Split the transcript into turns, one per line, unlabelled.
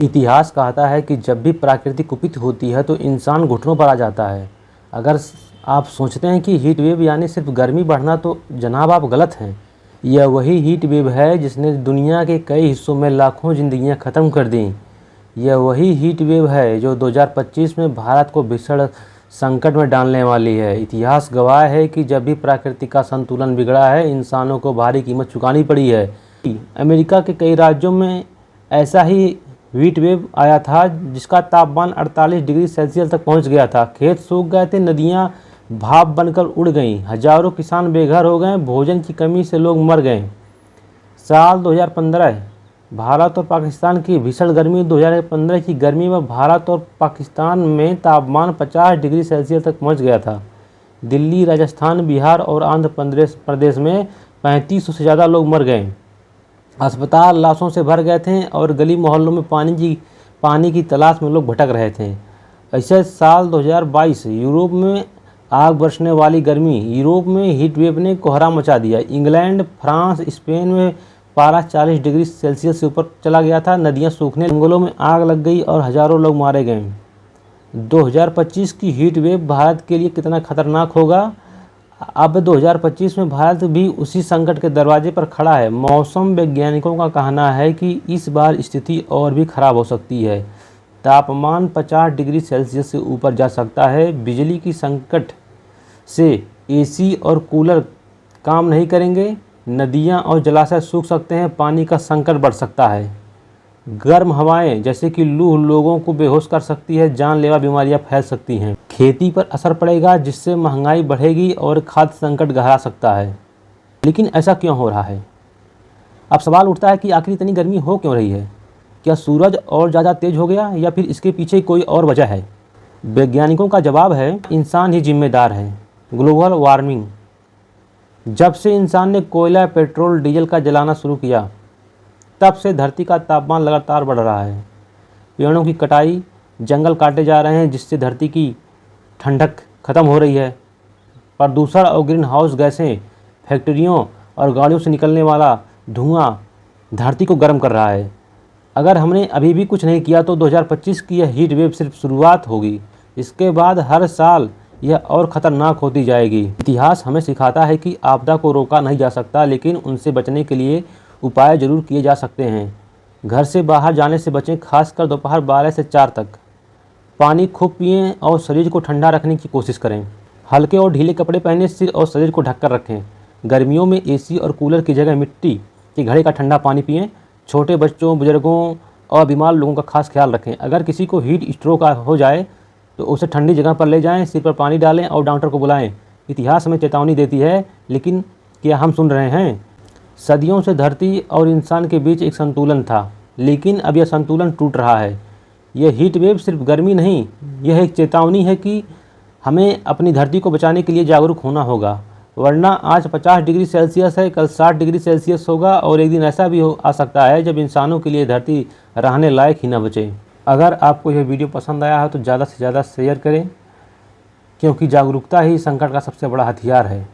इतिहास कहता है कि जब भी प्रकृति कुपित होती है तो इंसान घुटनों पर आ जाता है। अगर आप सोचते हैं कि हीट वेव यानी सिर्फ गर्मी बढ़ना, तो जनाब आप गलत हैं। यह वही हीट वेव है जिसने दुनिया के कई हिस्सों में लाखों जिंदगियां ख़त्म कर दीं। यह वही हीट वेव है जो 2025 में भारत को भीषण संकट में डालने वाली है। इतिहास गवाह है कि जब भी प्रकृति का संतुलन बिगड़ा है, इंसानों को भारी कीमत चुकानी पड़ी है। अमेरिका के कई राज्यों में ऐसा ही हीट वेव आया था जिसका तापमान 48 डिग्री सेल्सियस तक पहुंच गया था। खेत सूख गए थे, नदियां भाप बनकर उड़ गईं, हजारों किसान बेघर हो गए, भोजन की कमी से लोग मर गए। साल 2015 भारत और पाकिस्तान की भीषण गर्मी। 2015 की गर्मी में भारत और पाकिस्तान में तापमान 50 डिग्री सेल्सियस तक पहुंच गया था। दिल्ली, राजस्थान, बिहार और आंध्र प्रदेश में 3500 से ज़्यादा लोग मर गए। अस्पताल लाशों से भर गए थे और गली मोहल्लों में पानी की तलाश में लोग भटक रहे थे। ऐसे साल 2022 यूरोप में आग बरसने वाली गर्मी। यूरोप में हीट वेव ने कोहराम मचा दिया। इंग्लैंड, फ्रांस, स्पेन में पारा 40 डिग्री सेल्सियस से ऊपर चला गया था। नदियां सूखने, जंगलों में आग लग गई और हजारों लोग मारे गए। 2025 की हीट वेव भारत के लिए कितना खतरनाक होगा? अब 2025 में भारत भी उसी संकट के दरवाजे पर खड़ा है। मौसम वैज्ञानिकों का कहना है कि इस बार स्थिति और भी खराब हो सकती है। तापमान 50 डिग्री सेल्सियस से ऊपर जा सकता है। बिजली की संकट से एसी और कूलर काम नहीं करेंगे। नदियां और जलाशय सूख सकते हैं। पानी का संकट बढ़ सकता है। गर्म हवाएं जैसे कि लू लोगों को बेहोश कर सकती है। जानलेवा बीमारियां फैल सकती हैं। खेती पर असर पड़ेगा जिससे महंगाई बढ़ेगी और खाद्य संकट गहरा सकता है। लेकिन ऐसा क्यों हो रहा है? अब सवाल उठता है कि आखिर इतनी गर्मी हो क्यों रही है? क्या सूरज और ज़्यादा तेज हो गया या फिर इसके पीछे कोई और वजह है? वैज्ञानिकों का जवाब है, इंसान ही जिम्मेदार है। Global warming. जब से इंसान ने कोयला, पेट्रोल, डीजल का जलाना शुरू किया, तब से धरती का तापमान लगातार बढ़ रहा है। पेड़ों की कटाई, जंगल काटे जा रहे हैं जिससे धरती की ठंडक खत्म हो रही है। प्रदूषण और ग्रीन हाउस गैसें, फैक्ट्रियों और गाड़ियों से निकलने वाला धुआं धरती को गर्म कर रहा है। अगर हमने अभी भी कुछ नहीं किया तो 2025 की यह हीट वेव सिर्फ शुरुआत होगी। इसके बाद हर साल यह और ख़तरनाक होती जाएगी। इतिहास हमें सिखाता है कि आपदा को रोका नहीं जा सकता, लेकिन उनसे बचने के लिए उपाय जरूर किए जा सकते हैं। घर से बाहर जाने से बचें, खासकर दोपहर 12 से 4 तक। पानी खूब पिएं और शरीर को ठंडा रखने की कोशिश करें। हल्के और ढीले कपड़े पहने सिर और शरीर को ढककर रखें। गर्मियों में एसी और कूलर की जगह मिट्टी के घड़े का ठंडा पानी पिएं। छोटे बच्चों, बुजुर्गों और बीमार लोगों का खास ख्याल रखें। अगर किसी को हीट स्ट्रोक हो जाए तो उसे ठंडी जगह पर ले जाएं, सिर पर पानी डालें और डॉक्टर को बुलाएं। इतिहास हमें चेतावनी देती है, लेकिन क्या हम सुन रहे हैं? सदियों से धरती और इंसान के बीच एक संतुलन था, लेकिन अब यह संतुलन टूट रहा है। यह हीट वेव सिर्फ गर्मी नहीं, यह एक चेतावनी है कि हमें अपनी धरती को बचाने के लिए जागरूक होना होगा। वरना आज 50 डिग्री सेल्सियस है, कल 60 डिग्री सेल्सियस होगा और एक दिन ऐसा भी आ सकता है जब इंसानों के लिए धरती रहने लायक ही न बचे। अगर आपको यह वीडियो पसंद आया है तो ज़्यादा से ज़्यादा शेयर करें, क्योंकि जागरूकता ही संकट का सबसे बड़ा हथियार है।